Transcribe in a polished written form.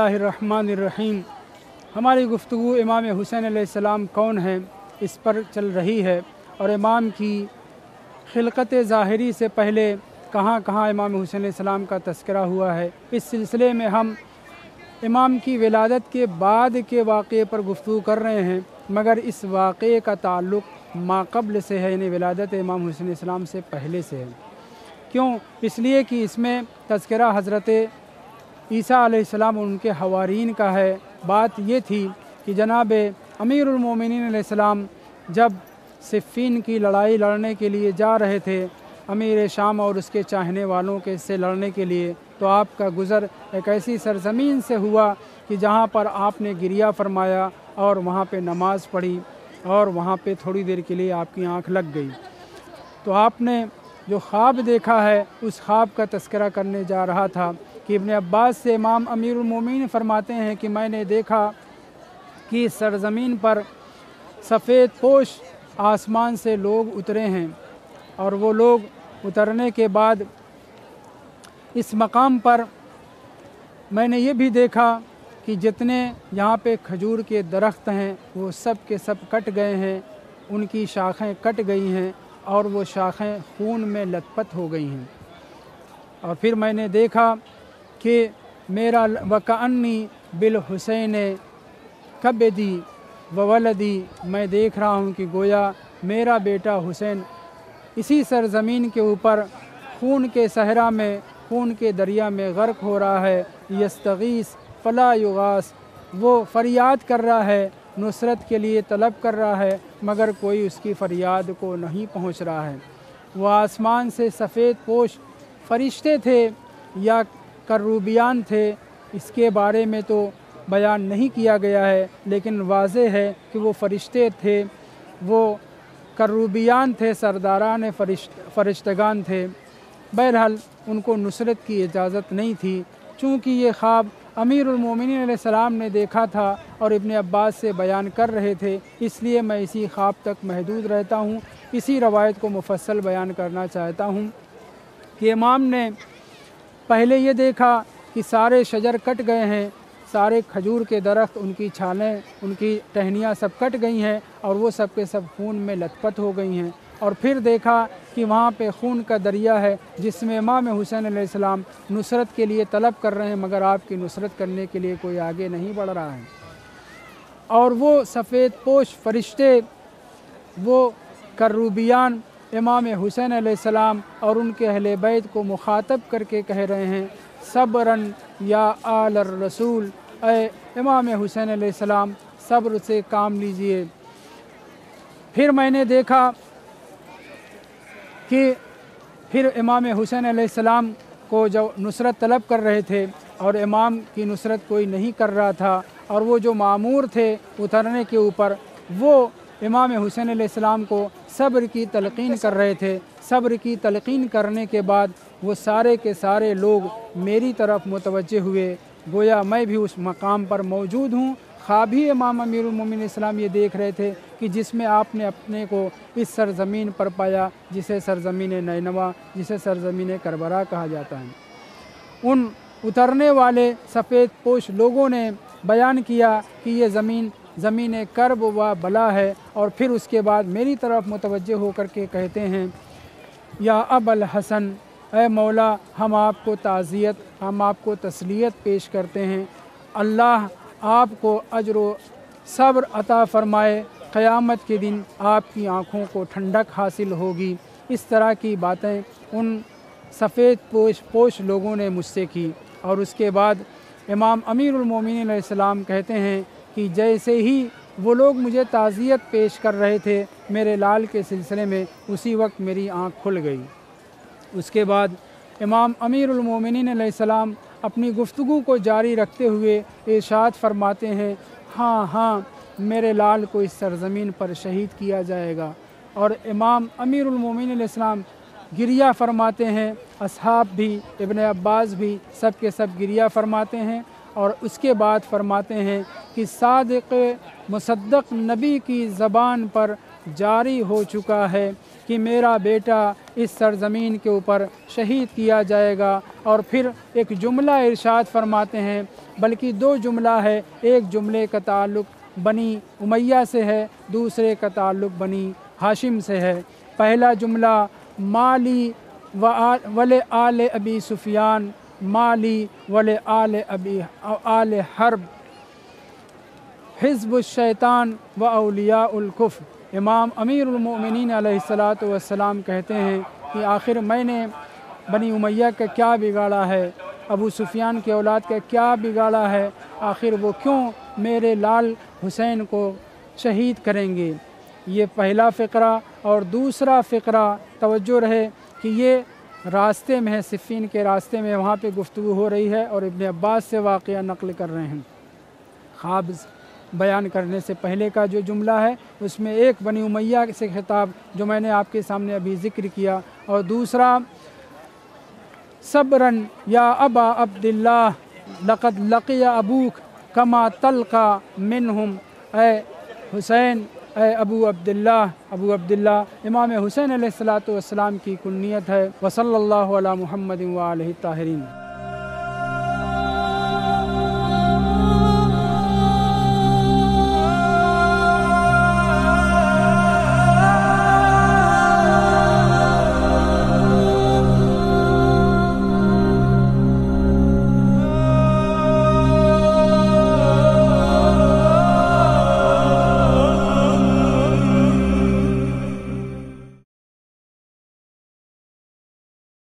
बिस्मिल्लाहिर्रहमानिर्रहीम। हमारी गुफ्तगू इमाम हुसैन अलैहिस्सलाम कौन हैं इस पर चल रही है, और इमाम की खिलकत ज़ाहिरी से पहले कहाँ कहाँ इमाम हुसैन अलैहिस्सलाम का तज़किरा हुआ है। इस सिलसिले में हम इमाम की विलादत के बाद के वाक़े पर गुफ्तगू कर रहे हैं, मगर इस वाक़े का ताल्लुक़ माक़ब्ल से है, यानी विलादत इमाम हुसैन अलैहिस्सलाम से पहले से है। क्यों? इसलिए कि इसमें तज़किरा हज़रत ईसा अलैहिस्सलाम और उनके हवारीन का है। बात ये थी कि जनाब अमीरुल मोमिनीन अलैहिस्सलाम जब सिफ़ीन की लड़ाई लड़ने के लिए जा रहे थे, अमीर शाम और उसके चाहने वालों के से लड़ने के लिए, तो आपका गुज़र एक ऐसी सरज़मीन से हुआ कि जहाँ पर आपने गिरिया फरमाया और वहाँ पे नमाज़ पढ़ी, और वहाँ पे थोड़ी देर के लिए आपकी आँख लग गई। तो आपने जो ख्वाब देखा है उस ख्वाब का तज़किरा करने जा रहा था कि इब्न अब्बास से इमाम अमीरुल मोमिनीन फरमाते हैं कि मैंने देखा कि सरज़मीन पर सफ़ेद पोश आसमान से लोग उतरे हैं, और वो लोग उतरने के बाद इस मकाम पर मैंने ये भी देखा कि जितने यहाँ पे खजूर के दरख्त हैं वो सब के सब कट गए हैं, उनकी शाखें कट गई हैं और वो शाखें खून में लथपथ हो गई हैं। और फिर मैंने देखा कि मेरा वकअन्नी बिल हुसैन कबदी ववलदी, मैं देख रहा हूँ कि गोया मेरा बेटा हुसैन इसी सरज़मीन के ऊपर खून के सहरा में, खून के दरिया में गर्क हो रहा है। यस्तगीस फला युगास, वो फ़रियाद कर रहा है, नुसरत के लिए तलब कर रहा है, मगर कोई उसकी फ़रियाद को नहीं पहुँच रहा है। वो आसमान से सफ़ेद पोश फ़रिश्ते थे या करूबियान थे, इसके बारे में तो बयान नहीं किया गया है, लेकिन वाज़े है कि वो फ़रिश्ते थे, वो करूबियान थे, सरदारान फ़रिश्तगान थे। बहरहाल उनको नुसरत की इजाज़त नहीं थी। चूँकि ये ख्वाब अमीरुल मोमिनीन अलैहिस्सलाम ने देखा था और इब्न अब्बास से बयान कर रहे थे, इसलिए मैं इसी ख्वाब तक महदूद रहता हूँ। इसी रवायत को मुफस्सल बयान करना चाहता हूँ कि इमाम ने पहले ये देखा कि सारे शजर कट गए हैं, सारे खजूर के दरख्त, उनकी छालें, उनकी टहनियाँ सब कट गई हैं और वो सब के सब खून में लथपथ हो गई हैं। और फिर देखा कि वहाँ पे खून का दरिया है जिसमें इमाम हुसैन अलैहिस्सलाम नुसरत के लिए तलब कर रहे हैं, मगर आपकी नुसरत करने के लिए कोई आगे नहीं बढ़ रहा है। और वो सफ़ेद पोश फ़रिश्ते, वो करूबियान इमाम हुसैन अलैहिस्सलाम और उनके अहले बैत को मुखातब करके कह रहे हैं, सब्रन या आल रसूल, ए इमाम हुसैन अलैहिस्सलाम सब्र से काम लीजिए। फिर मैंने देखा कि फिर इमाम हुसैन अलैहिस्सलाम को जो नुसरत तलब कर रहे थे और इमाम की नुसरत कोई नहीं कर रहा था, और वो जो मामूर थे उतरने के ऊपर, वो इमाम हुसैन अलैहिस्सलाम को सब्र की तलक़ीन कर रहे थे। सब्र की तलक़ीन करने के बाद वो सारे के सारे लोग मेरी तरफ मुतवज्जे हुए, गोया मैं भी उस मकाम पर मौजूद हूँ। ख्वाब ही इमाम अमीरुल मोमिनीन अलैहिस्सलाम ये देख रहे थे कि जिसमें आपने अपने को इस सरज़मीन पर पाया जिसे सरज़मीन नैनवा, जिसे सरज़मीन करबला कहा जाता है। उन उतरने वाले सफ़ेद पोश लोगों ने बयान किया कि ये ज़मीन करब व बला है, और फिर उसके बाद मेरी तरफ मुतवज्जे होकर के कहते हैं, या अबल हसन, ए मौला हम आपको ताज़ियत, हम आपको तसलियत पेश करते हैं, अल्लाह आपको अज्र व सब्र अता फ़रमाए, क़यामत के दिन आपकी आँखों को ठंडक हासिल होगी। इस तरह की बातें उन सफ़ेद पोश लोगों ने मुझसे की। और उसके बाद इमाम अमीरुल मोमिनीन अलैहिस्सलाम कहते हैं कि जैसे ही वो लोग मुझे ताज़ियत पेश कर रहे थे मेरे लाल के सिलसिले में, उसी वक्त मेरी आँख खुल गई। उसके बाद इमाम अमीरुल मोमिनीन अलैहिस्सलाम अपनी गुफ्तगू को जारी रखते हुए इरशाद फरमाते हैं, हाँ हाँ मेरे लाल को इस सरज़मीन पर शहीद किया जाएगा। और इमाम अमीरुल मोमिनीन अलैहिस्सलाम गिरिया फरमाते हैं, असहाब भी, इब्न अब्बास भी, सब के सब गिरिया फरमाते हैं। और उसके बाद फरमाते हैं कि सादिक़ मुसद्दक़ नबी की ज़बान पर जारी हो चुका है कि मेरा बेटा इस सरज़मीन के ऊपर शहीद किया जाएगा। और फिर एक जुमला इरशाद फरमाते हैं, بلکہ دو جملہ ہے، ایک جملے کا تعلق بنی امیہ سے ہے، دوسرے کا تعلق بنی ہاشم سے ہے۔ پہلا جملہ مالی ول آل ابی سفیان، مالی ول آل حرب حزب الشیطان و اولیاء الکفر۔ امام امیر المؤمنین علیہ الصلاۃ والسلام کہتے ہیں کہ آخر میں نے بنی امیہ کا کیا بگاڑا ہے، ابو سفیان کی اولاد کا کیا بگاڑا ہے، آخر وہ کیوں میرے لال حسین کو شہید کریں گے۔ یہ پہلا فقرہ۔ اور دوسرا فقرہ توجہ رہے کہ یہ راستے میں ہے، صفین کے راستے میں، وہاں پہ گفتگو ہو رہی ہے اور ابن عباس سے واقعہ نقل کر رہے ہیں۔ خواب بیان کرنے سے پہلے کا جو جملہ ہے اس میں ایک بنی امیہ سے خطاب جو میں نے آپ کے سامنے ابھی ذکر کیا، اور دوسرا صبراً یا ابا عبداللہ لقد لقی ابوک کما تلقى منہم، اے حسین، اے ابو عبداللہ امام حسین علیہ الصلاۃ والسلام کی کنیت ہے۔ وصلی اللہ علی محمد وآلہ الطاہرین۔